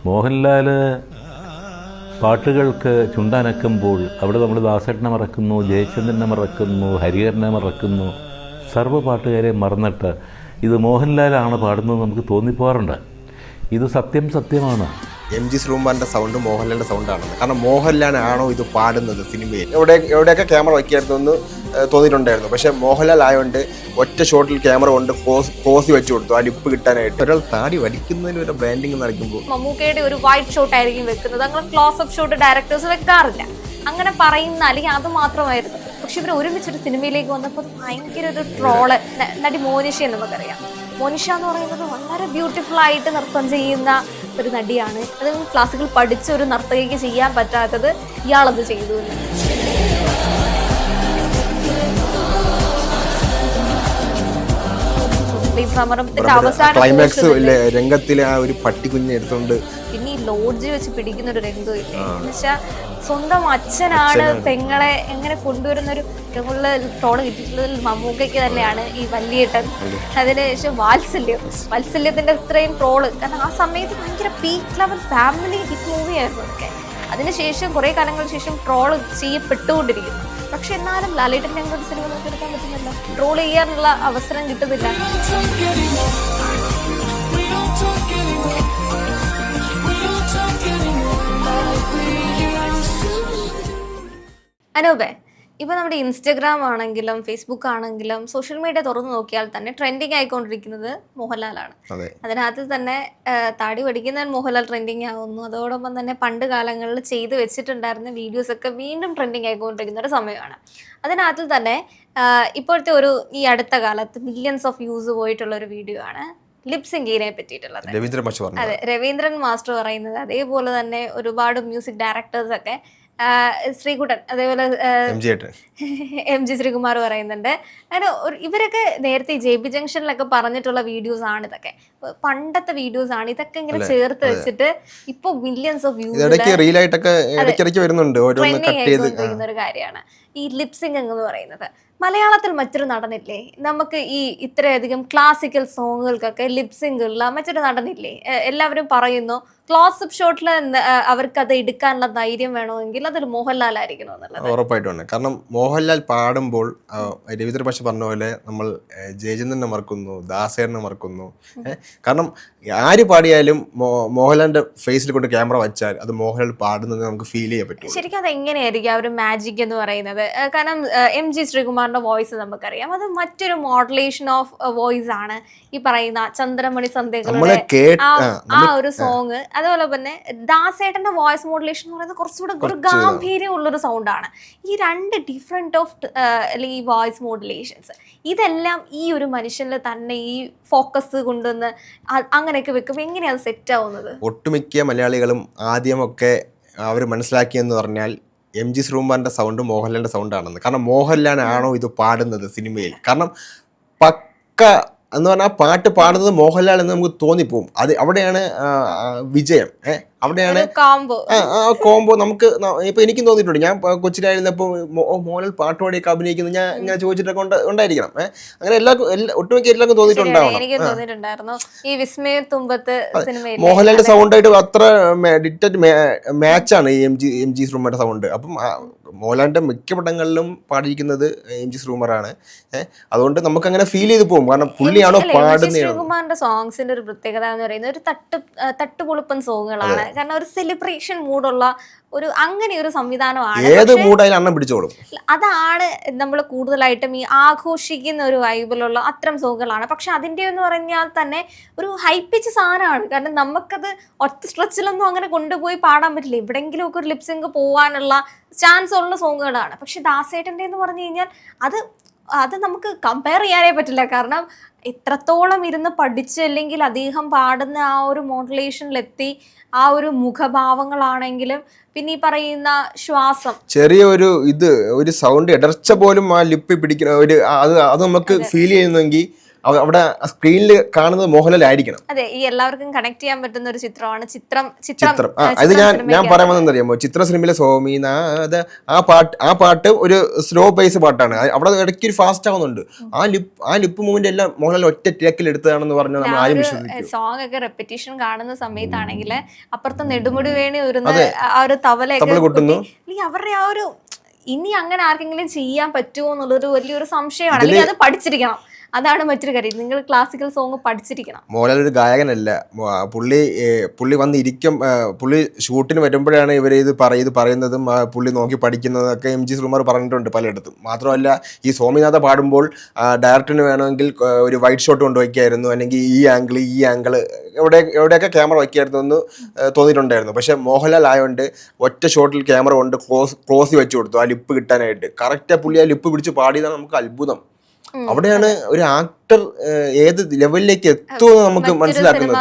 മോഹൻലാൽ പാട്ടുകൾക്ക് ചുണ്ടനക്കുമ്പോൾ അവിടെ നമ്മൾ ദാസേട്ടനെ മറക്കുന്നു, ജയചന്ദ്രനെ മറക്കുന്നു, ഹരിഹരനെ മറക്കുന്നു, സർവ്വ പാട്ടുകാരെ മറന്നിട്ട് ഇത് മോഹൻലാലാണ് പാടുന്നത് നമുക്ക് തോന്നിപ്പോകാറുണ്ട്. ഇത് സത്യമാണ്. MG ശ്രീകുമാറിൻ്റെ സൗണ്ട് മോഹൻലാലിൻ്റെ സൗണ്ടാണെന്ന്. കാരണം മോഹൻലാലാണോ ഇത് പാടുന്നത് സിനിമയിൽ? എവിടെയൊക്കെ ക്യാമറ വയ്ക്കായിരുന്നു എന്ന് തോന്നിയിട്ടുണ്ടായിരുന്നു. പക്ഷേ മോഹൻലാൽ ആയതുകൊണ്ട് ഒറ്റ ഷോട്ടിൽ ക്യാമറ കൊണ്ട് കോസി വെച്ച് കൊടുത്തു ആ ലിപ്പ് കിട്ടാനായിട്ട്. ഒരാൾ താടി വടിക്കുന്നതിന് ഒരു ബ്രാൻഡിങ് നടക്കുമ്പോൾ മമ്മൂക്കയുടെ ഒരു വൈറ്റ് ഷോട്ട് ആയിരിക്കും വെക്കുന്നത്. അങ്ങനെ ക്ലോസ് അപ്പ് ഷോട്ട് ഡയറക്ടേഴ്സ് വെക്കാറില്ല. അങ്ങനെ പറയുന്ന അല്ലെങ്കിൽ അത് മാത്രമായിരുന്നു. പക്ഷെ ഇവർ ഒരുമിച്ചൊരു സിനിമയിലേക്ക് വന്നപ്പോൾ ഭയങ്കര ഒരു ട്രോള്. നടി മോനിഷ എന്ന് നമുക്കറിയാം. മോനിഷ എന്ന് പറയുന്നത് വളരെ ബ്യൂട്ടിഫുൾ ആയിട്ട് നൃത്തം ചെയ്യുന്ന ഒരു നടിയാണ്. അത് ക്ലാസിക്കൽ പഠിച്ച ഒരു നർത്തകിക്ക് ചെയ്യാൻ പറ്റാത്തത് ഇയാളത് ചെയ്തു. ക്ലൈമാക്സ് രംഗത്തിലെ ആ ഒരു പട്ടിക്കുഞ്ഞ് എടുത്തോണ്ട് പിന്നെ ഈ ലോഡ്ജ് വെച്ച് പിടിക്കുന്ന ഒരു രംഗം ഇല്ലേ, എന്ന് വെച്ചാൽ സ്വന്തം അച്ഛനാണ് പെങ്ങളെ എങ്ങനെ കൊണ്ടുവരുന്ന ഒരു ട്രോള് കിട്ടിയിട്ടുള്ളതിൽ മമ്മൂക്കയ്ക്ക് തന്നെയാണ് ഈ വല്യേട്ടൻ. അതിനുശേഷം വാത്സല്യത്തിന്റെ ഇത്രയും ട്രോള്. കാരണം ആ സമയത്ത് ഭയങ്കര പീക്ക് ലെവൽ ഫാമിലി ഹിറ്റ് മൂവിയായിരുന്നു അതൊക്കെ. അതിനുശേഷം കുറെ കാലങ്ങൾക്ക് ശേഷം ട്രോള് ചെയ്യപ്പെട്ടുകൊണ്ടിരിക്കുന്നു. പക്ഷെ എന്നാലും ലാലേട്ടൻ ഞങ്ങളുടെ സിനിമ നോക്കിയെടുക്കാൻ പറ്റുന്നില്ല, ട്രോൾ ചെയ്യാനുള്ള അവസരം കിട്ടുന്നില്ല. അനൂപേ, ഇപ്പൊ നമ്മുടെ ഇൻസ്റ്റഗ്രാം ആണെങ്കിലും ഫേസ്ബുക്ക് ആണെങ്കിലും സോഷ്യൽ മീഡിയ തുറന്നു നോക്കിയാൽ തന്നെ ട്രെൻഡിങ് ആയിക്കൊണ്ടിരിക്കുന്നത് മോഹൻലാലാണ്. അതിനകത്ത് തന്നെ താടി പഠിക്കുന്ന മോഹൻലാൽ ട്രെൻഡിങ് ആവുന്നു. അതോടൊപ്പം തന്നെ പണ്ട് കാലങ്ങളിൽ ചെയ്ത് വെച്ചിട്ടുണ്ടായിരുന്ന വീഡിയോസ് ഒക്കെ വീണ്ടും ട്രെൻഡിങ് ആയിക്കൊണ്ടിരിക്കുന്ന ഒരു സമയമാണ്. അതിനകത്ത് തന്നെ ഇപ്പോഴത്തെ ഈ അടുത്ത കാലത്ത് മില്യൺസ് ഓഫ് വ്യൂസ് പോയിട്ടുള്ള ഒരു വീഡിയോ ആണ് ലിപ്സിംഗിനെ പറ്റിയിട്ടുള്ളത്. അതെ, രവീന്ദ്രൻ മാസ്റ്റർ പറയുന്നത്. അതേപോലെ തന്നെ ഒരുപാട് മ്യൂസിക് ഡയറക്ടേഴ്സ് ഒക്കെ ശ്രീകുട്ടൻ, അതേപോലെ MG ശ്രീകുമാർ പറയുന്നുണ്ട്. അങ്ങനെ ഇവരൊക്കെ നേരത്തെ JB ജംഗ്ഷനിലൊക്കെ പറഞ്ഞിട്ടുള്ള വീഡിയോസ് ആണ് ഇതൊക്കെ. പണ്ടത്തെ വീഡിയോസ് ആണ്. ഇതൊക്കെ ഇങ്ങനെ ചേർത്ത് വെച്ചിട്ട് ഇപ്പൊ മില്യൺസ് ഓഫ് വ്യൂസ് ഒരു കാര്യമാണ് ഈ ലിപ്സിംഗ് എന്ന് പറയുന്നത്. മലയാളത്തിൽ മറ്റൊരു നടനില്ലേ, നമുക്ക് ഈ ഇത്രയധികം ക്ലാസിക്കൽ സോങ്ങുകൾക്കൊക്കെ ലിപ്സിംഗ് ഉള്ള മറ്റൊരു നടനില്ലേ? എല്ലാവരും പറയുന്നു ക്ലോസപ്പ് ഷോട്ടിൽ അവർക്ക് അത് എടുക്കാനുള്ള ധൈര്യം വേണമെങ്കിൽ അതൊരു മോഹൻലാൽ ആയിരിക്കണം എന്നുള്ളത്. ഉറപ്പായിട്ടുണ്ട്. കാരണം മോഹൻലാൽ പാടുമ്പോൾ രവീന്ദ്ര പക്ഷെ പറഞ്ഞ പോലെ നമ്മൾ ജയചന്ദ്രനെ മറക്കുന്നു, ദാസേരനെ മറക്കുന്നു. കാരണം ആര് പാടിയാലും മോഹൻലാലിന്റെ ഫേസിൽ കൊണ്ട് ക്യാമറ വെച്ചാൽ അത് മോഹൻലാൽ പാടുന്നത് നമുക്ക് ഫീൽ ചെയ്യാൻ പറ്റും. ശരിക്കും അത് എങ്ങനെയായിരിക്കും ആ ഒരു മാജിക് എന്ന് പറയുന്നത്? കാരണം MG ശ്രീകുമാറിന്റെ വോയിസ് നമുക്കറിയാം, അത് മറ്റൊരു മോഡുലേഷൻ ഓഫ് വോയിസ് ആണ്. ഈ പറയുന്ന ചന്ദ്രമണി സന്ധ്യകളുടെ ആ ഒരു സോങ്. അതുപോലെ തന്നെ ദാസേട്ടന്റെ വോയിസ് മോഡുലേഷൻ എന്ന് പറയുന്നത് കുറച്ചുകൂടെ ഒരു ഗാംഭീര്യം ഉള്ളൊരു സൗണ്ടാണ്. ഈ രണ്ട് ഡിഫറെന്റ് ഓഫ് അല്ലെങ്കിൽ ഈ വോയിസ് മോഡുലേഷൻസ് ഇതെല്ലാം ഈ ഒരു മനുഷ്യനിൽ തന്നെ ഈ ഫോക്കസ് കൊണ്ടുവന്ന് അങ്ങനെയൊക്കെ വെക്കുമ്പോൾ എങ്ങനെയാണ് സെറ്റ് ആവുന്നത്? ഒട്ടുമിക്ക മലയാളികളും ആദ്യമൊക്കെ അവർ മനസ്സിലാക്കിയെന്ന് പറഞ്ഞാൽ MG ശ്രീകുമാറിന്റെ സൗണ്ട് മോഹൻലാലിന്റെ സൗണ്ടാണെന്ന്. കാരണം മോഹൻലാലാണോ ഇത് പാടുന്നത് സിനിമയിൽ? കാരണം പക്ക എന്ന് പറഞ്ഞാൽ പാട്ട് പാടുന്നത് മോഹൻലാൽ എന്ന് നമുക്ക് തോന്നിപ്പോവും. അത് അവിടെയാണ് വിജയം. അവിടെയാണ് കോംബോ. നമുക്ക് ഇപ്പൊ എനിക്കും തോന്നിയിട്ടുണ്ട്. ഞാൻ കൊച്ചിയിലായിരുന്നപ്പോൾ മോഹൻലാൽ പാട്ട് പാടിയൊക്കെ അഭിനയിക്കുന്നത് ഞാൻ ഇങ്ങനെ ചോദിച്ചിട്ടൊക്കെ ഉണ്ടായിരിക്കണം. അങ്ങനെ ഒട്ടുമിക്ക എല്ലാവർക്കും തോന്നിയിട്ടുണ്ടാവണം. മോഹൻലാലിന്റെ സൗണ്ടായിട്ട് അത്ര ഡിറ്റക്റ്റ് മാച്ചാണ് ഈ MG ശ്രീകുമാറിന്റെ സൗണ്ട്. അപ്പം മോഹൻലാലിന്റെ മിക്ക പടങ്ങളിലും പാടിയിരിക്കുന്നത് MG ശ്രീകുമാറാണ്. അതുകൊണ്ട് നമുക്ക് അങ്ങനെ ഫീൽ ചെയ്ത് പോകും. കാരണം പുള്ളിയാണോ പാടുന്നത്. ശ്രീകുമാറിന്റെ സോങ്സിന്റെ ഒരു പ്രത്യേകത എന്ന് പറയുന്നത് ഒരു തട്ടുപൊളുപ്പൻ സോങ്ങുകളാണ്. കാരണം ഒരു സെലിബ്രേഷൻ മൂഡുള്ള ഒരു അങ്ങനെ ഒരു സംവിധാനമാണ്. ഏത് മൂഡായാലും അണ്ണം പിടിച്ചോളും. അതാണ് നമ്മൾ കൂടുതലായിട്ടും ഈ ആഘോഷിക്കുന്ന ഒരു വൈബിലുള്ള അത്തരം സോങ്ങുകളാണ്. പക്ഷെ അതിൻ്റെ എന്ന് പറഞ്ഞാൽ തന്നെ ഒരു ഹൈപ്പിച്ച സാധനമാണ്. കാരണം നമുക്കത് ഒറ്റ സ്ട്രെച്ചിലൊന്നും അങ്ങനെ കൊണ്ടുപോയി പാടാൻ പറ്റില്ല. എവിടെയെങ്കിലും ഒക്കെ ഒരു ലിപ്സിംഗ് പോകാനുള്ള ചാൻസ് ഉള്ള സോങ്ങുകളാണ്. പക്ഷെ ദാസേട്ടൻ്റെ എന്ന് പറഞ്ഞു കഴിഞ്ഞാൽ അത് നമുക്ക് കമ്പയർ ചെയ്യാനേ പറ്റില്ല. കാരണം എത്രത്തോളം ഇരുന്ന് പഠിച്ച് അല്ലെങ്കിൽ അദ്ദേഹം പാടുന്ന ആ ഒരു മോഡുലേഷനിലെത്തി ആ ഒരു മുഖഭാവങ്ങളാണെങ്കിലും പിന്നെ ഈ പറയുന്ന ശ്വാസം ചെറിയ ഒരു സൗണ്ട് ഇടർച്ച പോലും ആ ലിപ്പ് പിടിക്കുന്ന അത് നമുക്ക് ഫീൽ ചെയ്യുന്നെങ്കിൽ അവിടെ സ്ക്രീനിൽ കാണുന്നത് മോഹൻലാൽ ആയിരിക്കണം. അതെ, ഈ എല്ലാവർക്കും കണക്ട് ചെയ്യാൻ പറ്റുന്ന ഒരു ചിത്രമാണ് ചിത്രം. അത് ഞാൻ പറയാൻ വന്നറിയാമോ, ചിത്ര സിനിമയിലെ സോമിനാഥ ആ പാട്ട് ഒരു സ്ലോ പേസ് പാട്ടാണ്. അവിടെ ഇടയ്ക്ക് ഒരു ഫാസ്റ്റ് ആവുന്നുണ്ട്. ആ ലിപ്പ് മൂവ്മെന്റ് എല്ലാം മോഹൻലാൽ ഒറ്റ ടേക്കിൽ എടുത്തതാണെന്ന് പറഞ്ഞാൽ നമ്മൾ ആരും വിശ്വസിക്കും. സോങ് ഒക്കെ റെപ്പിറ്റേഷൻ കാണുന്ന സമയത്താണെങ്കിൽ അപ്പുറത്ത് നെടുമുടി വേണി ആ ഒരു തവല കൊട്ടുന്നു. അവരുടെ ആ ഒരു ഇനി അങ്ങനെ ആർക്കെങ്കിലും ചെയ്യാൻ പറ്റുമോ എന്നുള്ളൊരു വലിയൊരു സംശയമാണ്. അല്ലെങ്കിൽ അത് പഠിച്ചിരിക്കണം. അതാണ് മറ്റൊരു കാര്യം. നിങ്ങൾ ക്ലാസിക്കൽ സോങ് പഠിച്ചിരിക്കണം. മോഹൻലാൽ ഒരു ഗായകനല്ല. പുള്ളി വന്നിരിക്കും. പുള്ളി ഷൂട്ടിന് വരുമ്പോഴാണ് ഇവർ ഇത് പറയുന്നതും പുള്ളി നോക്കി പഠിക്കുന്നതൊക്കെ MG ശ്രീകുമാർ പറഞ്ഞിട്ടുണ്ട് പലയിടത്തും. മാത്രമല്ല ഈ സോമിനാഥ പാടുമ്പോൾ ഡയറക്ടറിന് വേണമെങ്കിൽ ഒരു വൈറ്റ് ഷോട്ട് കൊണ്ട് വയ്ക്കായിരുന്നു, അല്ലെങ്കിൽ ഈ ആംഗിൾ എവിടെയൊക്കെ ക്യാമറ വയ്ക്കായിരുന്നു എന്ന് തോന്നിയിട്ടുണ്ടായിരുന്നു. പക്ഷെ മോഹൻലാൽ ആയതുകൊണ്ട് ഒറ്റ ഷോട്ടിൽ ക്യാമറ കൊണ്ട് ക്ലോസ് വെച്ച് കൊടുത്തു ആ ലിപ്പ് കിട്ടാനായിട്ട്. കറക്റ്റ് പുള്ളി ആ ലിപ്പ് പിടിച്ച് പാടിയതാണ് നമുക്ക് അത്ഭുതം. അവിടെയാണ് ഒരു ആക്ടർ ഏത് ലെവലിലേക്ക് എത്തുമെന്ന് നമുക്ക് മനസ്സിലാക്കുന്നത്.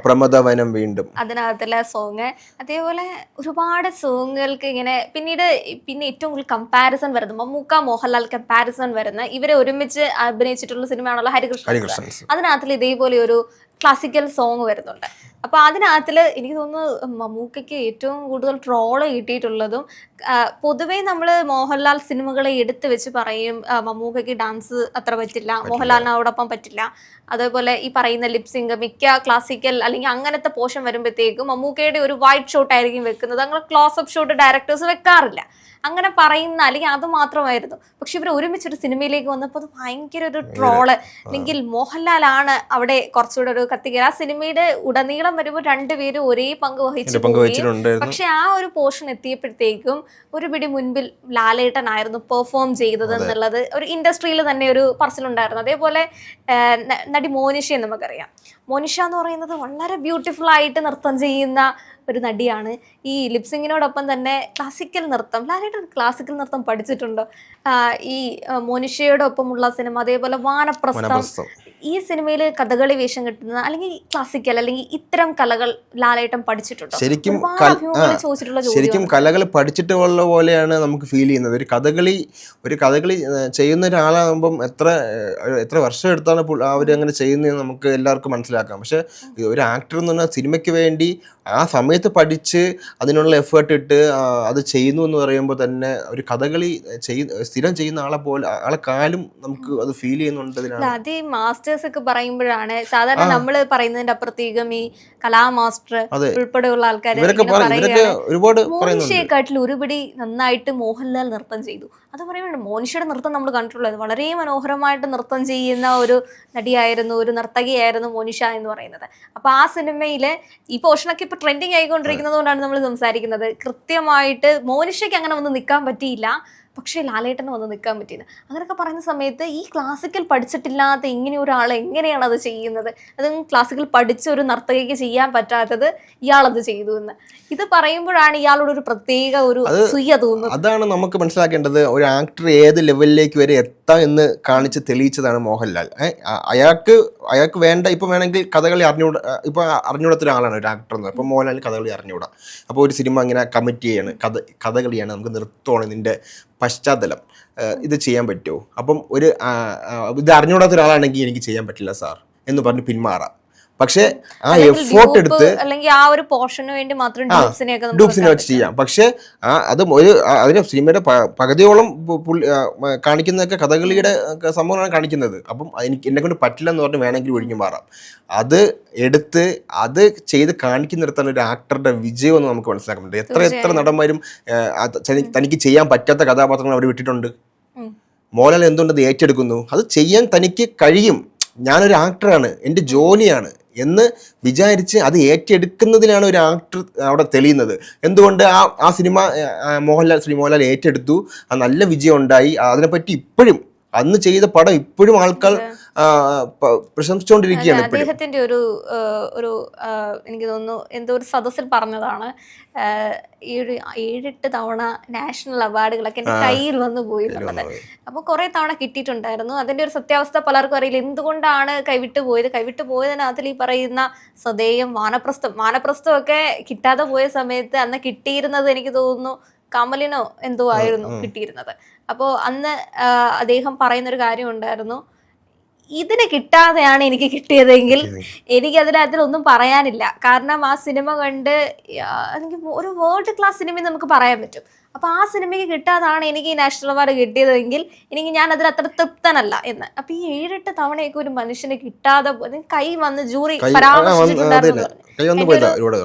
പ്രമദവനം വീണ്ടും അതിനകത്തുള്ള സോങ്, അതേപോലെ ഒരുപാട് സോങ്ങുകൾക്ക് ഇങ്ങനെ പിന്നെ ഏറ്റവും കൂടുതൽ കമ്പാരിസൺ വരുന്നത് മമ്മൂക്ക മോഹൻലാൽ കമ്പാരിസൺ വരുന്ന ഇവരെ ഒരുമിച്ച് അഭിനയിച്ചിട്ടുള്ള സിനിമയാണല്ലോ ഹരികൃഷ്ണൻ. അതിനകത്തിൽ ഇതേപോലെ ഒരു ക്ലാസിക്കൽ സോങ് വരുന്നുണ്ട്. അപ്പൊ അതിനകത്തില് എനിക്ക് തോന്നുന്നു മമ്മൂക്കയ്ക്ക് ഏറ്റവും കൂടുതൽ ട്രോള് കിട്ടിയിട്ടുള്ളതും, പൊതുവേ നമ്മള് മോഹൻലാൽ സിനിമകളെ എടുത്തു വെച്ച് പറയും മമ്മൂക്കയ്ക്ക് ഡാൻസ് അത്ര പറ്റില്ല, മോഹൻലാലിന് അതോടൊപ്പം പറ്റില്ല. അതേപോലെ ഈ പറയുന്ന ലിപ്സിംഗ് മിക്ക ക്ലാസിക്കൽ അല്ലെങ്കിൽ അങ്ങനത്തെ പോർഷൻ വരുമ്പോഴത്തേക്കും മമ്മൂക്കയുടെ ഒരു വൈറ്റ് ഷോട്ട് ആയിരിക്കും വെക്കുന്നത്. അങ്ങനെ ക്ലോസപ്പ് ഷോട്ട് ഡയറക്ടേഴ്സ് വെക്കാറില്ല. അങ്ങനെ പറയുന്ന അല്ലെങ്കിൽ അത് മാത്രമായിരുന്നു. പക്ഷെ ഇവർ ഒരുമിച്ചൊരു സിനിമയിലേക്ക് വന്നപ്പോൾ അത് ഭയങ്കര ഒരു ട്രോള്, അല്ലെങ്കിൽ മോഹൻലാലാണ് അവിടെ കുറച്ചുകൂടെ ഒരു കത്തിക്കൽ. ആ സിനിമയുടെ ഉടനീളം വരുമ്പോൾ രണ്ടുപേരും ഒരേ പങ്ക് വഹിച്ചിട്ടുണ്ട്. പക്ഷെ ആ ഒരു പോർഷൻ എത്തിയപ്പോഴത്തേക്കും ഒരു പിടി മുൻപിൽ ലാലേട്ടനായിരുന്നു പെർഫോം ചെയ്തത് എന്നുള്ളത് ഒരു ഇൻഡസ്ട്രിയിൽ തന്നെ ഒരു പറച്ചിലുണ്ടായിരുന്നു. അതേപോലെ നടി മോനിഷയെ നമുക്കറിയാം. മോനിഷ എന്ന് പറയുന്നത് വളരെ ബ്യൂട്ടിഫുൾ ആയിട്ട് നൃത്തം ചെയ്യുന്ന ഒരു നടിയാണ്. ഈ ലിപ്സിങ്ങിനോടൊപ്പം തന്നെ ക്ലാസിക്കൽ നൃത്തം, ലാലേട്ടൻ ക്ലാസിക്കൽ നൃത്തം പഠിച്ചിട്ടുണ്ടോ? ഈ മോനിഷയോടൊപ്പമുള്ള സിനിമ, അതേപോലെ വാനപ്രസ്ഥം, ഈ സിനിമയിൽ കഥകളി വേഷം കിട്ടുന്ന അല്ലെങ്കിൽ ക്ലാസിക്കൽ അല്ലെങ്കിൽ ഇത്തരം കലകൾ ലാലേട്ടൻ പഠിച്ചിട്ടുണ്ടോ? ശരിക്കും കലകൾ പഠിച്ചിട്ടുള്ള പോലെയാണ് നമുക്ക് ഫീൽ ചെയ്യുന്നത്. ഒരു കഥകളി ചെയ്യുന്ന ഒരാളാകുമ്പം എത്ര വർഷം എടുത്താണ് അവർ അങ്ങനെ ചെയ്യുന്നതെന്ന് നമുക്ക് എല്ലാവർക്കും മനസ്സിലാക്കാം. പക്ഷെ ഒരു ആക്ടർ എന്ന് പറഞ്ഞാൽ സിനിമയ്ക്ക് വേണ്ടി ആ സമയത്ത് പഠിച്ച് അതിനുള്ള എഫേർട്ട് ഇട്ട് അത് ചെയ്യുന്നു എന്ന് പറയുമ്പോൾ തന്നെ ഒരു കഥകളി സ്ഥിരം ചെയ്യുന്ന ആളെ കാലും നമുക്ക് അത് ഫീൽ ചെയ്യുന്നുണ്ട്. അത് ഈ മാസ്റ്റേഴ്സ് ഒക്കെ പറയുമ്പോഴാണ് സാധാരണ നമ്മൾ പറയുന്നതിന്റെ അപ്പുറത്തേക്കും ഈ കലാ മാസ്റ്റർ ഉൾപ്പെടെയുള്ള ആൾക്കാർ മോനിഷയെക്കാട്ടിൽ ഒരുപടി നന്നായിട്ട് മോഹൻലാൽ നൃത്തം ചെയ്തു. അത് പറയുമ്പോൾ മോനിഷയുടെ നൃത്തം നമ്മൾ കണ്ടിട്ടുള്ളത് വളരെ മനോഹരമായിട്ട് നൃത്തം ചെയ്യുന്ന ഒരു നടിയായിരുന്നു, ഒരു നർത്തകിയായിരുന്നു മോനിഷ എന്ന് പറയുന്നത്. അപ്പൊ ആ സിനിമയില് ഈ പോർഷനൊക്കെ ഇപ്പൊ ട്രെൻഡിങ് ആയിക്കൊണ്ടിരിക്കുന്നത് കൊണ്ടാണ് നമ്മൾ സംസാരിക്കുന്നത്. കൃത്യമായിട്ട് മോനിഷയ്ക്ക് അങ്ങനെ വന്ന് നിൽക്കാൻ പറ്റിയില്ല, പക്ഷേ ലാലേട്ടന് വന്ന് നിൽക്കാൻ പറ്റിയത്. അങ്ങനെയൊക്കെ പറയുന്ന സമയത്ത് ഈ ക്ലാസിക്കൽ പഠിച്ചിട്ടില്ലാത്ത ഇങ്ങനെ ഒരാൾ എങ്ങനെയാണ് അത് ചെയ്യുന്നത്? അതും ക്ലാസിക്കൽ പഠിച്ച ഒരു നർത്തകിക്ക് ചെയ്യാൻ പറ്റാത്തത് ഇയാളത് ചെയ്തു എന്ന് ഇത് പറയുമ്പോഴാണ് ഇയാളോട് ഒരു പ്രത്യേക ഒരു സുയ്യ തോന്നുന്നത്. അതാണ് നമുക്ക് മനസ്സിലാക്കേണ്ടത്. ഒരു ആക്ടർ ഏത് ലെവലിലേക്ക് വരെ എത്താം എന്ന് കാണിച്ച് തെളിയിച്ചതാണ് മോഹൻലാൽ. അയാൾക്ക് വേണ്ട ഇപ്പം വേണമെങ്കിൽ കഥകളി അറിഞ്ഞൂടാത്ത ഒരാളാണ് ഒരു ആക്ടർ എന്ന്. ഇപ്പം മോഹൻലാൽ കഥകളി അറിഞ്ഞൂടാ. അപ്പോൾ ഒരു സിനിമ ഇങ്ങനെ കമ്മിറ്റ് ചെയ്യാണ്, കഥകളിയാണ്, നമുക്ക് നൃത്തമാണ് ഇതിൻ്റെ പശ്ചാത്തലം, ഇത് ചെയ്യാൻ പറ്റുമോ? അപ്പം ഇത് അറിഞ്ഞൂടാത്ത ഒരാളാണെങ്കിൽ എനിക്ക് ചെയ്യാൻ പറ്റില്ല സാർ എന്ന് പറഞ്ഞ് പിന്മാറാം. പക്ഷെ ആ എഫോർട്ട് എടുത്ത് അല്ലെങ്കിൽ ആ ഒരു പോർഷന് വേണ്ടി മാത്രം ഡൂപ്സിനെ വെച്ച് ചെയ്യാം. പക്ഷെ അതിന് സിനിമയുടെ പകുതിയോളം കാണിക്കുന്നതൊക്കെ കഥകളിയുടെ സംഭവമാണ് കാണിക്കുന്നത്. അപ്പം എന്നെ കൊണ്ട് പറ്റില്ല എന്ന് പറഞ്ഞ് വേണമെങ്കിൽ ഒഴിഞ്ഞു മാറാം. അത് എടുത്ത് അത് ചെയ്ത് കാണിക്കുന്നിടത്താണ് ഒരു ആക്ടറുടെ വിജയം എന്ന് നമുക്ക് മനസ്സിലാക്കാൻ പറ്റും. എത്ര നടന്മാരും തനിക്ക് ചെയ്യാൻ പറ്റാത്ത കഥാപാത്രങ്ങൾ അവർ വിട്ടിട്ടുണ്ട്. മോഹൻലാൽ എന്തുകൊണ്ടത് ഏറ്റെടുക്കുന്നു? അത് ചെയ്യാൻ തനിക്ക് കഴിയും, ഞാനൊരു ആക്ടറാണ്, എൻ്റെ ജോലിയാണ് എന്ന് വിചാരിച്ച് അത് ഏറ്റെടുക്കുന്നതിനാണ് ഒരു ആക്ടർ അവിടെ തെളിയുന്നത്. എന്തുകൊണ്ട് ആ സിനിമ ശ്രീ മോഹൻലാൽ ഏറ്റെടുത്തു, ആ നല്ല വിജയം ഉണ്ടായി. അതിനെപ്പറ്റി ഇപ്പോഴും അന്ന് ചെയ്ത പടം ഇപ്പോഴും ആൾക്കാർ പ്രശംസിച്ചുകൊണ്ടിരിക്കുകയാണ്. അദ്ദേഹത്തിന്റെ ഒരു എനിക്ക് തോന്നുന്നു എന്തോ ഒരു സദസ്സിൽ പറഞ്ഞതാണ്, ഈ ഒരു 7-8 തവണ നാഷണൽ അവാർഡുകളൊക്കെ എൻ്റെ കയ്യിൽ വന്നു പോയിട്ടുള്ളത്. അപ്പോൾ കുറേ തവണ കിട്ടിയിട്ടുണ്ടായിരുന്നു. അതിൻ്റെ ഒരു സത്യാവസ്ഥ പലർക്കും അറിയില്ല. എന്തുകൊണ്ടാണ് കൈവിട്ടു പോയതിനകത്തിൽ ഈ പറയുന്ന സദേയം, വാനപ്രസ്ഥമൊക്കെ കിട്ടാതെ പോയ സമയത്ത് അന്ന് കിട്ടിയിരുന്നത് എനിക്ക് തോന്നുന്നു കമലിനോ എന്തോ ആയിരുന്നു കിട്ടിയിരുന്നത്. അപ്പോൾ അന്ന് അദ്ദേഹം പറയുന്നൊരു കാര്യം ഉണ്ടായിരുന്നു, ഇതിന് കിട്ടാതെയാണ് എനിക്ക് കിട്ടിയതെങ്കിൽ എനിക്ക് അതിനകത്തിലൊന്നും പറയാനില്ല. കാരണം ആ സിനിമ കണ്ട് എനിക്ക് ഒരു വേൾഡ് ക്ലാസ് സിനിമ നമുക്ക് പറയാൻ പറ്റും. അപ്പൊ ആ സിനിമയ്ക്ക് കിട്ടാതാണ് എനിക്ക് ഈ നാഷണൽ അവാർഡ് കിട്ടിയതെങ്കിൽ ഞാൻ അതിൽ അത്ര തൃപ്തനല്ല എന്ന്. അപ്പൊ ഈ 7-8 തവണയൊക്കെ ഒരു മനുഷ്യന് കിട്ടാതെ കൈ വന്ന് ജൂറി പരാമർശിച്ചിട്ടുണ്ടായിരുന്നു.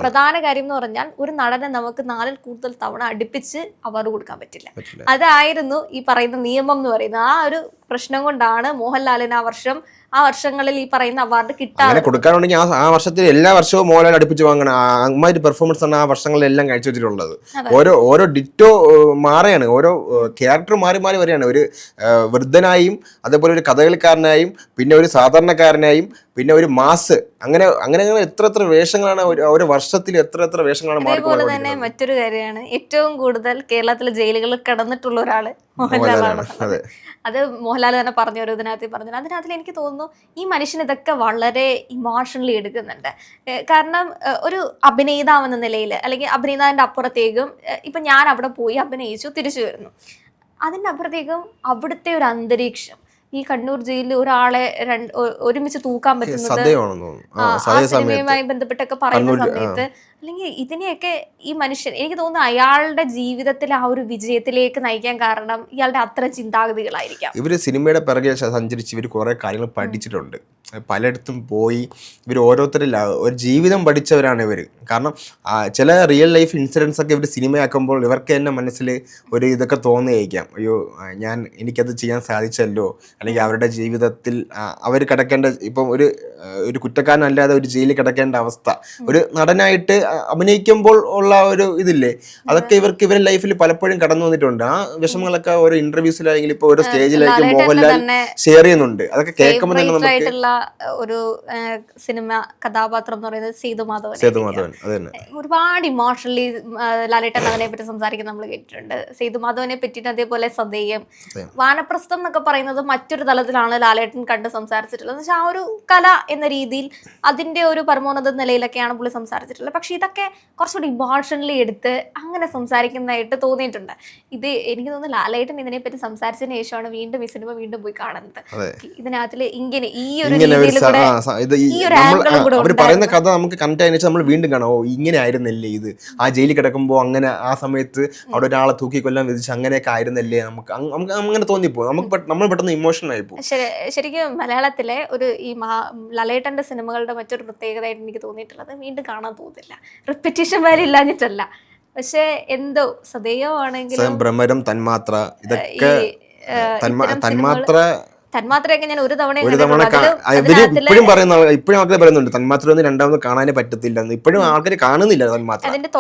പ്രധാന കാര്യം എന്ന് പറഞ്ഞാൽ ഒരു നടനെ നമുക്ക് 4-ൽ കൂടുതൽ തവണ അടുപ്പിച്ച് അവാർഡ് കൊടുക്കാൻ പറ്റില്ല. അതായിരുന്നു ഈ പറയുന്ന നിയമം എന്ന് പറയുന്നത്. ആ ഒരു പ്രശ്നം കൊണ്ടാണ് മോഹൻലാലിന് ആ വർഷങ്ങളിൽ ഈ പറയുന്ന അവാർഡ് കിട്ടാതെ കൊടുക്കാനുണ്ടെങ്കിൽ ആ വർഷത്തിൽ എല്ലാ വർഷവും മോഹൻലാൽ അടുപ്പിച്ച് വാങ്ങണം. അമ്മാതിരി പെർഫോമൻസ് ആണ് ആ വർഷങ്ങളിലെല്ലാം കാഴ്ചവെച്ചിട്ടുള്ളത്. ഓരോ ഡിറ്റോ മാറിയാണ്, ഓരോ ക്യാരക്ടർ മാറി മാറി വരികയാണ്. ഒരു വൃദ്ധനായും അതേപോലെ ഒരു കഥകളിക്കാരനായും പിന്നെ ഒരു സാധാരണക്കാരനായും പിന്നെ ഒരു മാസ്, അങ്ങനെ എത്ര വേഷങ്ങളാണ് ഒരു വർഷത്തിൽ എത്ര വേഷങ്ങളാണ്. അതേപോലെ തന്നെ മറ്റൊരു കാര്യമാണ്, ഏറ്റവും കൂടുതൽ കേരളത്തിലെ ജയിലുകളിൽ കിടന്നിട്ടുള്ള ഒരാള് മോഹൻലാലാണ്. അത് മോഹൻലാൽ തന്നെ പറഞ്ഞു, ഒരു ഇതിനകത്ത് പറഞ്ഞു. അതിനകത്തിൽ എനിക്ക് തോന്നുന്നു ഈ മനുഷ്യൻ ഇതൊക്കെ വളരെ ഇമോഷണലി എടുക്കുന്നുണ്ട്. കാരണം ഒരു അഭിനേതാവെന്ന നിലയിൽ, അല്ലെങ്കിൽ അഭിനേതാവിന്റെ അപ്പുറത്തേക്കും ഇപ്പൊ ഞാൻ അവിടെ പോയി അഭിനയിച്ചു തിരിച്ചു വരുന്നു, അതിൻ്റെ അപ്പുറത്തേക്കും അവിടുത്തെ ഒരു അന്തരീക്ഷം, ഈ കണ്ണൂർ ജയിലിൽ ഒരാളെ ഒരുമിച്ച് തൂക്കാൻ പറ്റുന്നത് ആ സിനിമയുമായി ബന്ധപ്പെട്ടൊക്കെ പറയുന്ന സമയത്ത്, അല്ലെങ്കിൽ ഇതിനെയൊക്കെ ഈ മനുഷ്യൻ, എനിക്ക് തോന്നുന്നു അയാളുടെ ജീവിതത്തിലെ ആ ഒരു വിജയത്തിലേക്ക് നയിക്കാൻ കാരണം ഇയാളുടെ അത്ര ചിന്താഗതികളായിരിക്കാം. ഇവര് സിനിമയുടെ പിറകെ സഞ്ചരിച്ച് ഇവർ കുറെ കാര്യങ്ങൾ പഠിച്ചിട്ടുണ്ട്, പലയിടത്തും പോയി ഇവർ ഓരോരുത്തരിൽ ഒരു ജീവിതം പഠിച്ചവരാണ് ഇവർ. കാരണം ചില റിയൽ ലൈഫ് ഇൻസിഡൻസ് ഒക്കെ ഇവർ സിനിമയാക്കുമ്പോൾ ഇവർക്ക് തന്നെ മനസ്സിൽ ഒരു ഇതൊക്കെ തോന്നിയേക്കാം, അയ്യോ എനിക്കത് ചെയ്യാൻ സാധിച്ചല്ലോ, അല്ലെങ്കിൽ അവരുടെ ജീവിതത്തിൽ അവർ കിടക്കേണ്ട, ഇപ്പം ഒരു കുറ്റക്കാരനല്ലാതെ ഒരു ജയിലിൽ കിടക്കേണ്ട അവസ്ഥ, ഒരു നടനായിട്ട് അഭിനയിക്കുമ്പോൾ ഉള്ള ഒരു ഇതില്ലേ, അതൊക്കെ ഇവരുടെ ലൈഫിൽ പലപ്പോഴും കടന്നു വന്നിട്ടുണ്ട്. ആ വിഷമങ്ങളൊക്കെ ഓരോ ഇന്റർവ്യൂസിലായെങ്കിലും ഇപ്പൊ ഓരോ സ്റ്റേജിലായിരിക്കും മോഹൻലാൽ ഷെയർ ചെയ്യുന്നുണ്ട്. അതൊക്കെ കേൾക്കുമ്പോൾ തന്നെ നമുക്ക് ഒരു സിനിമ കഥാപാത്രം എന്ന് പറയുന്നത് സേതുമാധവൻ. ഒരുപാട് ഇമോഷണലി ലാലേട്ടൻ അതിനെ പറ്റി സംസാരിക്കാൻ നമ്മൾ കേട്ടിട്ടുണ്ട്. സേതുമാധവനെ പറ്റിയിട്ട് അതേപോലെ സദേയം, വാനപ്രസ്ഥം എന്നൊക്കെ പറയുന്നത് മറ്റൊരു തലത്തിലാണ് ലാലേട്ടൻ കണ്ട് സംസാരിച്ചിട്ടുള്ളത്. എന്ന് വെച്ചാൽ ആ ഒരു കല എന്ന രീതിയിൽ അതിന്റെ ഒരു പരമോന്നത നിലയിലൊക്കെയാണ് പുള്ളി സംസാരിച്ചിട്ടുള്ളത്. പക്ഷെ ഇതൊക്കെ കുറച്ചുകൂടി ഇമോഷണലി എടുത്ത് അങ്ങനെ സംസാരിക്കുന്നതായിട്ട് തോന്നിയിട്ടുണ്ട്. ഇത് എനിക്ക് തോന്നുന്നു ലാലേട്ടൻ ഇതിനെപ്പറ്റി സംസാരിച്ചതിന് ശേഷമാണ് വീണ്ടും ഈ സിനിമ വീണ്ടും പോയി കാണുന്നത്. ഇതിനകത്തിൽ ഇങ്ങനെ ഈ ഒരു അവർ പറയുന്ന കഥ നമുക്ക് കണ്ടിട്ട് അതിന് നമ്മൾ വീണ്ടും കാണാം, ഓ ഇങ്ങനെ ആയിരുന്നല്ലേ ഇത്, ആ ജയിലിൽ കിടക്കുമ്പോൾ അങ്ങനെ ആ സമയത്ത് അവിടെ ഒരാളെ തൂക്കിക്കൊല്ലാൻ വിധിച്ച് അങ്ങനെയൊക്കെ ആയിരുന്നല്ലേ, നമുക്ക് അങ്ങനെ തോന്നിപ്പോ, നമ്മൾ പെട്ടെന്ന് ഇമോഷണൽ ആയിപ്പോ. ശരിക്കും മലയാളത്തിലെ ഒരു ഈ ലാലേട്ടന്റെ സിനിമകളുടെ മറ്റൊരു പ്രത്യേകതയായിട്ട് എനിക്ക് തോന്നിയിട്ടുള്ളത് വീണ്ടും കാണാൻ തോന്നില്ല, റിപ്പറ്റീഷൻ വരെ ഇല്ലാഞ്ഞിട്ടല്ല, പക്ഷെ എന്തോ സദൈവമാണെങ്കിലും ഭ്രമരം, തന്മാത്ര, ഇതൊക്കെ തന്മാത്രയൊക്കെ ഞാൻ ഒരു തവണ ഇപ്പോഴും ആൾക്കാർ പറയുന്നുണ്ട് തന്മാത്ര ഒന്നും രണ്ടാമത് കാണാനേ പറ്റത്തില്ല, ഇപ്പോഴും ആൾക്കാർ കാണുന്നില്ല തന്മാത്ര. അതിന്റെ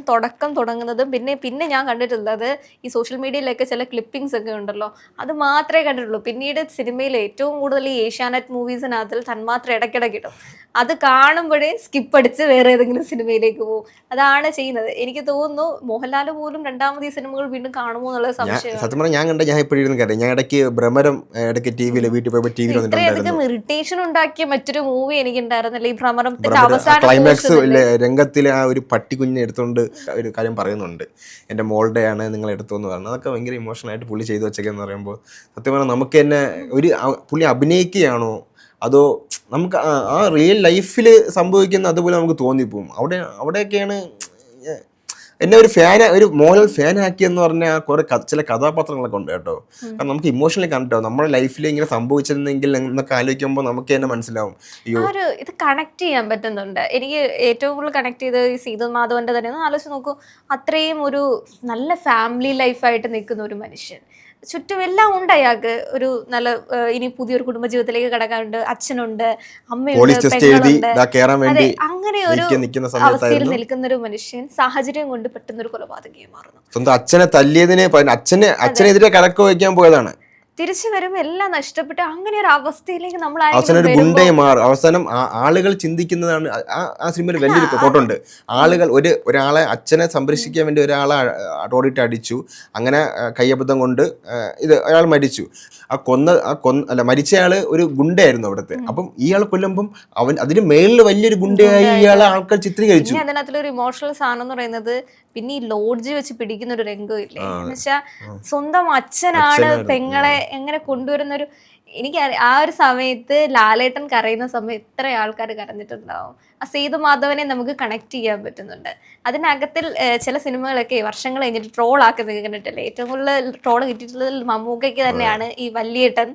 തുടക്കം തുടങ്ങുന്നതും പിന്നെ ഞാൻ കണ്ടിട്ടുള്ളത് ഈ സോഷ്യൽ മീഡിയയിലൊക്കെ ചില ക്ലിപ്പിംഗ്സ് ഒക്കെ ഉണ്ടല്ലോ, അത് മാത്രമേ കണ്ടിട്ടുള്ളൂ. പിന്നീട് സിനിമയിൽ ഏറ്റവും കൂടുതൽ ഈ ഏഷ്യാനെറ്റ് മൂവീസിനകത്തിൽ തന്മാത്ര ഇടയ്ക്കിടയ്ക്ക് ഇടും, അത് കാണുമ്പോഴേ സ്കിപ്പ് അടിച്ച് വേറെ ഏതെങ്കിലും സിനിമയിലേക്ക് പോകും. അതാണ് ചെയ്യുന്നത്. എനിക്ക് തോന്നുന്നു മോഹൻലാൽ പോലും രണ്ടാമത് ഈ സിനിമകൾ വീണ്ടും കാണുമോ എന്നുള്ള സംശയം. സത്യം പറഞ്ഞാൽ ഞാൻ കണ്ട, ഞാൻ ഇപ്പോഴും കാര്യം, ഞാൻ ഇടയ്ക്ക് ഭ്രമരം ഇടയ്ക്ക് ടിവിയിൽ വീട്ടിൽ പോയപ്പോൾ ടിവിയിൽ ഇത്രയധികം ഇറിറ്റേഷൻ ഉണ്ടാക്കിയ മറ്റൊരു മൂവി എനിക്ക് ഉണ്ടായിരുന്നില്ല. ഈ ഭ്രമരത്തിന്റെ അവസാന ക്ലൈമാക്സ് രംഗത്തിലെ ആ ഒരു പട്ടിക്കുഞ്ഞിനെ എടുത്തുകൊണ്ട് ഒരു കാര്യം പറയുന്നുണ്ട്, എൻ്റെ മോളുടെയാണ് നിങ്ങൾ എടുത്തോന്ന് പറഞ്ഞു. അതൊക്കെ ഭയങ്കര ഇമോഷണലായിട്ട് പുള്ളി ചെയ്തു വെച്ചേക്കെന്ന് പറയുമ്പോൾ സത്യം പറഞ്ഞാൽ നമുക്ക് തന്നെ ഒരു പുള്ളി അഭിനയിക്കുകയാണോ അതോ നമുക്ക് ആ റിയൽ ലൈഫിൽ സംഭവിക്കുന്ന അതുപോലെ നമുക്ക് തോന്നിപ്പോവും. അവിടെയൊക്കെയാണ് എന്നെ ഒരു മോഹൻലാൽ ഫാൻ ആക്കിയെന്ന് പറഞ്ഞാൽ കുറെ ചില കഥാപാത്രങ്ങളൊക്കെ ഉണ്ട് കേട്ടോ. കാരണം നമുക്ക് ഇമോഷണലി കണ്ടോ നമ്മുടെ ലൈഫിൽ ഇങ്ങനെ സംഭവിച്ചിരുന്നെങ്കിൽ എന്നൊക്കെ ആലോചിക്കുമ്പോൾ നമുക്ക് തന്നെ മനസ്സിലാവും ഇത് കണക്ട് ചെയ്യാൻ പറ്റുന്നുണ്ട്. എനിക്ക് ഏറ്റവും കൂടുതൽ കണക്ട് ചെയ്ത് ഈ സേതുമാധവന്റെ തന്നെ ഒന്ന് ആലോചിച്ച് നോക്കൂ. അത്രയും ഒരു നല്ല ഫാമിലി ലൈഫായിട്ട് നിൽക്കുന്ന ഒരു മനുഷ്യൻ, ചുറ്റും എല്ലാം ഉണ്ട് അയാൾക്ക്. ഒരു നല്ല ഇനി പുതിയൊരു കുടുംബജീവിതത്തിലേക്ക് കടക്കാനുണ്ട്, അച്ഛനുണ്ട്, അമ്മയുണ്ട്, പെങ്ങളുണ്ട്. അതെ, അങ്ങനെ ഒരു അവസ്ഥയിൽ നിൽക്കുന്ന ഒരു മനുഷ്യൻ സാഹചര്യം കൊണ്ട് പെട്ടെന്നൊരു കൊലപാതകമായി മാറുന്നു. സ്വന്തം അച്ഛനെ തല്ലിയതിന് അച്ഛനെതിരെ കടക്ക് വയ്ക്കാൻ പോയതാണ്, തിരിച്ചു വരുമ്പോൾ എല്ലാം നഷ്ടപ്പെട്ട് അങ്ങനെ ഒരു അവസ്ഥയിലേക്ക് നമ്മൾ അവസാനം ഒരു ഗുണ്ടയെ മാറും. അവസാനം ആളുകൾ ചിന്തിക്കുന്നതാണ് ആ സിനിമയിൽ വലിയൊരു തോട്ടുണ്ട്. ആളുകൾ ഒരാളെ അച്ഛനെ സംരക്ഷിക്കാൻ വേണ്ടി ഒരാളെ റോഡിട്ട് അടിച്ചു, അങ്ങനെ കയ്യബദ്ധം കൊണ്ട് അയാൾ മരിച്ചു. മരിച്ചയാള് ഒരു ഗുണ്ടയായിരുന്നു അവിടുത്തെ. അപ്പം ഇയാൾ കൊല്ലുമ്പം അതിന് മേളിൽ വലിയൊരു ഗുണ്ടയായി ഇയാളെ ആൾക്കാർ ചിത്രീകരിച്ചു. അതിനകത്തൊരു ഇമോഷണൽ സാധനം എന്ന് പറയുന്നത് പിന്നെ ഈ ലോഡ്ജ് വെച്ച് പിടിക്കുന്ന ഒരു രംഗം ഇല്ലേ, എന്ന് വെച്ചാൽ സ്വന്തം അച്ഛനാണ് പെങ്ങളെ എങ്ങനെ കൊണ്ടുവരുന്ന ഒരു എനിക്ക് ആ ഒരു സമയത്ത് ലാലേട്ടൻ കരയുന്ന സമയത്ത് എത്ര ആൾക്കാർ കരഞ്ഞിട്ടുണ്ടാവും. ആ സേതുമാധവനെ നമുക്ക് കണക്ട് ചെയ്യാൻ പറ്റുന്നുണ്ട്. അതിനകത്തിൽ ചില സിനിമകളൊക്കെ വർഷങ്ങൾ കഴിഞ്ഞിട്ട് ട്രോൾ ആക്കുന്നത് കണ്ടിട്ടില്ലേ? ഏറ്റവും കൂടുതൽ ട്രോൾ കിട്ടിയിട്ടുള്ളത് മമ്മൂക്കയ്ക്ക് തന്നെയാണ്, ഈ വല്യേട്ടൻ.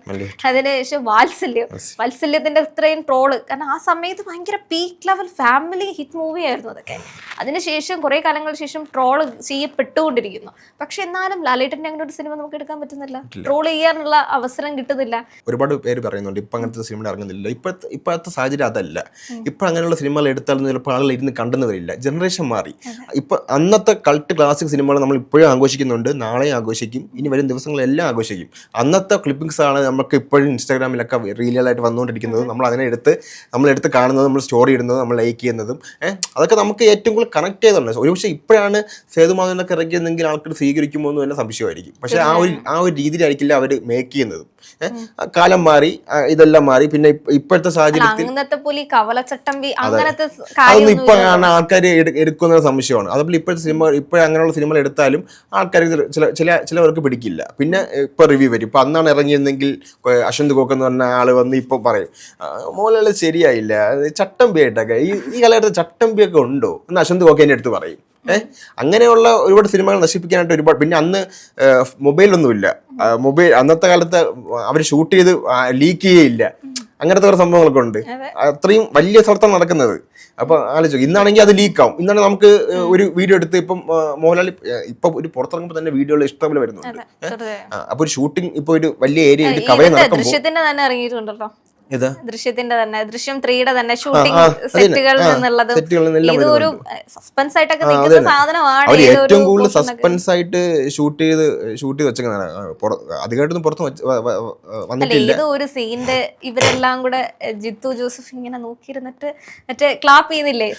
അതിനുശേഷം വാത്സല്യത്തിന്റെ ഇത്രയും ട്രോള്, കാരണം ആ സമയത്ത് ഭയങ്കര peak level family hit movie ആയിരുന്നു അതൊക്കെ. അതിനുശേഷം കുറെ കാലങ്ങൾക്ക് ശേഷം ട്രോള് ചെയ്യപ്പെട്ടുകൊണ്ടിരിക്കുന്നു. പക്ഷെ എന്നാലും ലാലേട്ടന്റെ അങ്ങനെ ഒരു സിനിമ നമുക്ക് എടുക്കാൻ പറ്റുന്നില്ല, ട്രോൾ ചെയ്യാനുള്ള അവസരം കിട്ടുന്നില്ല. ഒരുപാട് പേര് പറയുന്നുണ്ട് ഇപ്പൊ അങ്ങനത്തെ സിനിമ ഇറങ്ങുന്നില്ല. ഇപ്പോഴത്തെ സാഹചര്യം അതല്ല. ഇപ്പൊ അങ്ങനെയുള്ള സിനിമകൾ എടുത്താലും ചിലപ്പോൾ ആളുകൾ ഇരുന്ന് കണ്ടെന്ന് വരില്ല. ജനറേഷൻ മാറി. ഇപ്പൊ അന്നത്തെ കൾട്ട് ക്ലാസിക് സിനിമകൾ നമ്മൾ ഇപ്പോഴും ആഘോഷിക്കുന്നുണ്ട്, നാളെയും ആഘോഷിക്കും, ഇനി വരും ദിവസങ്ങളെല്ലാം ആഘോഷിക്കും. അന്നത്തെ ക്ലിപ്പിംഗ്സ് ആണ് നമുക്ക് ഇപ്പോഴും ഇൻസ്റ്റാഗ്രാമിലൊക്കെ റീലുകളായിട്ട് വന്നുകൊണ്ടിരിക്കുന്നത്. നമ്മൾ നമ്മളെടുത്ത് കാണുന്നത്, നമ്മൾ സ്റ്റോറി ഇടുന്നത്, നമ്മൾ ലൈക്ക് ചെയ്യുന്നതും അതൊക്കെ നമുക്ക് ഏറ്റവും കൂടുതൽ കണക്ട് ചെയ്തുണ്ട്. ഒരുപക്ഷെ ഇപ്പോഴാണ് സേതുമാധവനൊക്കെ ഇറക്കിയതെങ്കിൽ ആൾക്കാർ സ്വീകരിക്കുമോ എന്ന് തന്നെ സംശയമായിരിക്കും. പക്ഷെ ആ ഒരു രീതിയിലായിരിക്കില്ല അവർ മേക്ക് ചെയ്യുന്നത്. കാലം മാറി, ഇതെല്ലാം മാറി. പിന്നെ ഇപ്പോഴത്തെ സാഹചര്യത്തിൽ അതൊന്നും ഇപ്പൊ കാണാൻ ആൾക്കാർ എടുക്കുന്ന സംശയമാണ്. അതുപോലെ ഇപ്പോഴത്തെ സിനിമ അങ്ങനെയുള്ള സിനിമകൾ എടുത്താലും ആൾക്കാർ ചിലവർക്ക് പിടിക്കില്ല. പിന്നെ ഇപ്പൊ റിവ്യൂ വരും. ഇപ്പൊ അന്നാണ് ഇറങ്ങിയിരുന്നെങ്കിൽ അശ്വന്ത് ഗോക്ക് എന്ന് പറഞ്ഞ ആള് വന്ന് ഇപ്പൊ പറയും മോഹൻലാൽ ശരിയായില്ല, ചട്ടമ്പിയായിട്ടൊക്കെ ഈ കാലഘട്ടത്തിൽ ചട്ടമ്പിയൊക്കെ ഉണ്ടോ എന്ന് അശ്വന്ത് ഗോക്ക് എൻ്റെ അടുത്ത് പറയും. അങ്ങനെയുള്ള ഒരുപാട് സിനിമകൾ നശിപ്പിക്കാനായിട്ട് ഒരുപാട്. പിന്നെ അന്ന് മൊബൈലൊന്നുമില്ല. അന്നത്തെ കാലത്ത് അവർ ഷൂട്ട് ചെയ്ത് ലീക്ക് ചെയ്യില്ല. അങ്ങനത്തെ കുറെ സംഭവങ്ങളൊക്കെ ഉണ്ട്. അത്രയും വലിയ സ്ഥലത്താണ് നടക്കുന്നത്. അപ്പൊ ആലോചിച്ചു, ഇന്നാണെങ്കിൽ അത് ലീക്കാവും. ഇന്നാണ് നമുക്ക് ഒരു വീഡിയോ എടുത്ത് ഇപ്പം മോഹൻലാൽ ഇപ്പൊ ഒരു പുറത്തിറങ്ങുമ്പോൾ തന്നെ വീഡിയോകൾ ഇഷ്ടംപോലെ വരുന്നുണ്ട്. അപ്പൊ ഒരു ഷൂട്ടിംഗ് ഇപ്പൊ ഒരു വലിയ ഏരിയ കവയെ നടക്കുമ്പോൾ ദൃശ്യത്തിന്റെ തന്നെ ദൃശ്യം 3യുടെ തന്നെ ഷൂട്ടിംഗ് സെറ്റുകളിൽ നിന്നുള്ളതും ഇതൊരു സസ്പെൻസ് ആയിട്ടൊക്കെ നിൽക്കുന്ന സാധനമാണ്. അവർ ഏറ്റവും കൂടുതൽ സസ്പെൻസ് ആയിട്ട് ഷൂട്ട് ചെയ്ത് വെച്ചേക്കുന്നതാണ്. അധികമായിട്ടൊന്നും പുറത്ത് വന്നിട്ടില്ല. ഇത് ഒരു സീനിന്റെ ഇവരെല്ലാം കൂടെ ജിത്തു ജോസഫ് ഇങ്ങനെ നോക്കിയിരുന്നിട്ട് മറ്റേ ക്ലാപ്പ് ചെയ്യുന്നില്ലേ,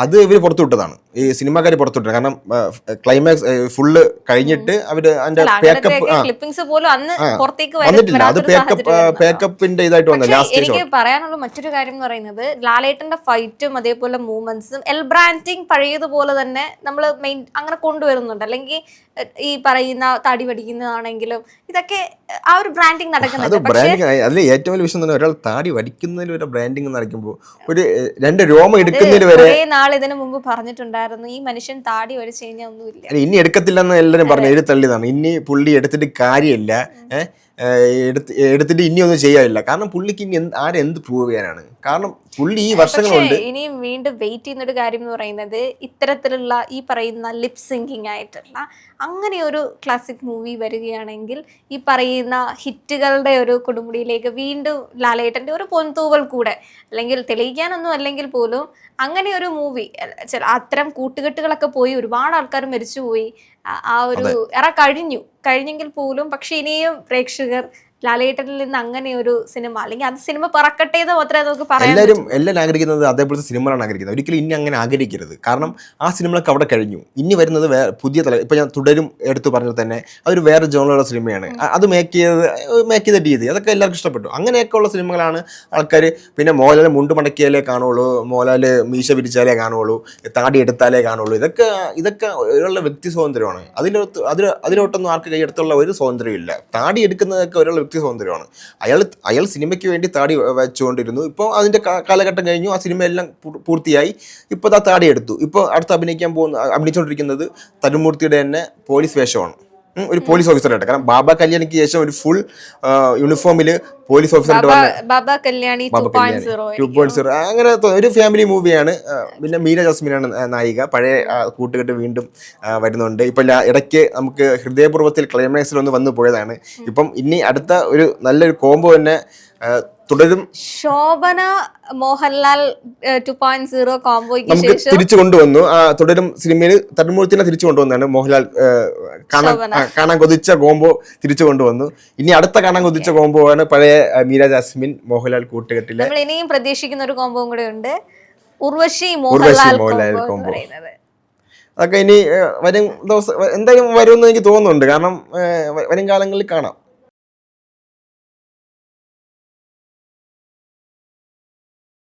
അത് ഇവര് പുറത്തുവിട്ടതാണ്. ഈ സിനിമാക്കാര് പുറത്തുവിട്ടത്. കാരണം ക്ലൈമാക്സ് ഫുള്ള് കഴിഞ്ഞിട്ട് അവര് അതിന്റെ ക്ലിപ്പിംഗ്സ് പോലും അന്ന് പുറത്തേക്ക് വന്നിട്ടില്ല. അത് പേക്കപ്പിന്റെ എനിക്ക് പറയാനുള്ള മറ്റൊരു കാര്യം എന്ന് പറയുന്നത്, ലാലേട്ടന്റെ ഫൈറ്റും അതേപോലെ മൂവ്മെന്റ്സും ബ്രാൻഡിങ് പഴയതുപോലെ തന്നെ നമ്മൾ മെയിൻ അങ്ങനെ കൊണ്ടുവരുന്നുണ്ട്. അല്ലെങ്കിൽ ഈ പറയുന്ന തടി പഠിക്കുന്നതാണെങ്കിലും ഇതൊക്കെ ആ ഒരു ബ്രാൻഡിങ് നടക്കുന്നുണ്ട്. അതിൽ ഏറ്റവും വലിയ വിഷയം ഒരാൾ താടി വടിക്കുന്നതിൽ ഒരു ബ്രാൻഡിങ് നടക്കുമ്പോൾ ഒരു 2 രോമം എടുക്കുന്നതിൽ വരെ നാൾ ഇതിനു മുമ്പ് പറഞ്ഞിട്ടുണ്ടായിരുന്നു, ഈ മനുഷ്യൻ താടി വടിച്ചു കഴിഞ്ഞാൽ ഒന്നുമില്ല, ഇനി എടുക്കത്തില്ലെന്ന് എല്ലാവരും പറഞ്ഞു. എഴുതി തള്ളിയതാണ്. ഇനി പുള്ളി എടുത്തിട്ട് കാര്യമില്ല, എടുത്തിട്ട് ഇനി ഒന്നും ചെയ്യാനില്ല. കാരണം പുള്ളിക്ക് ഇനി ആരെന്ത് പ്രൂവ് ചെയ്യാനാണ്? കാരണം പുള്ളി ഈ വർഷങ്ങളുണ്ട്. ഇനിയും വീണ്ടും വെയിറ്റ് ചെയ്യുന്ന ഒരു കാര്യം എന്ന് പറയുന്നത്, ഇത്തരത്തിലുള്ള ഈ പറയുന്ന ലിപ് സിങ്കിങ് ആയിട്ടുള്ള അങ്ങനെ ഒരു ക്ലാസിക് മൂവി വരികയാണെങ്കിൽ ഈ പറയുന്ന ഹിറ്റുകളുടെ ഒരു കൊടുമുടിയിലേക്ക് വീണ്ടും ലാലേട്ടന്റെ ഒരു പൊൻതൂവൽ കൂടെ, അല്ലെങ്കിൽ തെളിയിക്കാനൊന്നും അല്ലെങ്കിൽ പോലും അങ്ങനെ ഒരു മൂവി, അത്തരം കൂട്ടുകെട്ടുകളൊക്കെ പോയി ഒരുപാട് ആൾക്കാർ മരിച്ചുപോയി. ആ ഒരു കഴിഞ്ഞെങ്കിൽ പോലും പക്ഷെ ഇനിയും പ്രേക്ഷകർ ലാലേട്ടനിൽ നിന്ന് അങ്ങനെ ഒരു സിനിമ, അല്ലെങ്കിൽ അത് സിനിമ പറക്കട്ടെ എന്ന് മാത്രമേ നമുക്ക് പറയാൻ. എല്ലാവരും ആഗ്രഹിക്കുന്നത് അതേപോലത്തെ സിനിമകളാണ് ആഗ്രഹിക്കുന്നത്. ഒരിക്കലും ഇനി അങ്ങനെ ആഗ്രഹിക്കരുത്. കാരണം ആ സിനിമകളൊക്കെ അവിടെ കഴിഞ്ഞു. ഇനി വരുന്നത് പുതിയ ഇപ്പൊ ഞാൻ തുടരും എടുത്തു പറഞ്ഞത് തന്നെ അതൊരു വേറെ ജോണറുള്ള സിനിമയാണ്. അത് മേക്ക് ചെയ്ത രീതി അതൊക്കെ എല്ലാവർക്കും ഇഷ്ടപ്പെട്ടു. അങ്ങനെയൊക്കെ ഉള്ള സിനിമകളാണ് ആൾക്കാർ. പിന്നെ മോഹൻലാൽ മുണ്ട് മടക്കിയാലേ കാണുള്ളൂ, മോഹൻലാൽ മീശ പിരിച്ചാലേ കാണുള്ളൂ, താടി എടുത്താലേ കാണുള്ളൂ. ഇതൊക്കെ ഒരാളുടെ വ്യക്തി സ്വാതന്ത്ര്യമാണ്. അതിലോട്ടൊന്നും ആർക്ക് കൈയെടുത്തുള്ള ഒരു സ്വാതന്ത്ര്യമില്ല. താടി എടുക്കുന്നതൊക്കെ ഒരാളുടെ വ്യക്തി സ്വാതന്ത്ര്യമാണ്. അയാൾ സിനിമയ്ക്ക് വേണ്ടി താടി വെച്ചുകൊണ്ടിരുന്നു. ഇപ്പോൾ അതിന്റെ കാലഘട്ടം കഴിഞ്ഞു, ആ സിനിമ എല്ലാം പൂർത്തിയായി. ഇപ്പോൾ ആ താടി എടുത്തു. ഇപ്പോൾ അടുത്ത് അഭിനയിച്ചുകൊണ്ടിരിക്കുന്നത് തരുമൂർത്തിയുടെ തന്നെ പോലീസ് വേഷമാണ്, ഒരു പോലീസ് ഓഫീസറായിട്ട്. കാരണം ബാബ കല്യാണിക്ക് ശേഷം ഒരു ഫുൾ യൂണിഫോമിൽ പോലീസ് ഓഫീസറായിട്ട് ബാബ കല്യാണി 2.0 അങ്ങനെ ഒരു ഫാമിലി മൂവിയാണ്. പിന്നെ മീര ജാസ്മിനാണ് നായിക. പഴയ കൂട്ടുകെട്ട് വീണ്ടും വരുന്നുണ്ട്. ഇപ്പൊ ഇടയ്ക്ക് നമുക്ക് ഹൃദയപൂർവ്വത്തിൽ ക്ലൈമാക്സിൽ ഒന്ന് വന്നു പോയതാണ്. ഇപ്പം ഇനി അടുത്ത ഒരു നല്ലൊരു കോംബോ തന്നെ തുടരും. ശോഭന മോഹൻലാൽ 2.0 കോംബോയ്ക്ക് നമുക്ക് തിരിച്ചു കൊണ്ടുവന്നു. തുടരും സിനിമയിൽ തരുമൂർത്തിനെ തിരിച്ചു കൊണ്ടുവന്നാണ് മോഹൻലാൽ. കാണാൻ കൊതിച്ച കോംബോ തിരിച്ചു കൊണ്ടുവന്നു. ഇനി അടുത്ത കാണാൻ കൊതിച്ച കോംബോ ആണ് പഴയ മീര ജാസ്മിൻ മോഹൻലാൽ കൂട്ടുകെട്ടിലെ. നമ്മൾ ഇനിയും പ്രതീക്ഷിക്കുന്ന ഒരു കോംബോയും കൂടെ ഉണ്ട്, ഉർവശി മോഹൻലാൽ കോംബോ. അതൊക്കെ ഇനി വരും ദിവസം എന്തായാലും വരുമെന്ന് എനിക്ക് തോന്നുന്നുണ്ട്. കാരണം വരും കാലങ്ങളിൽ കാണാം.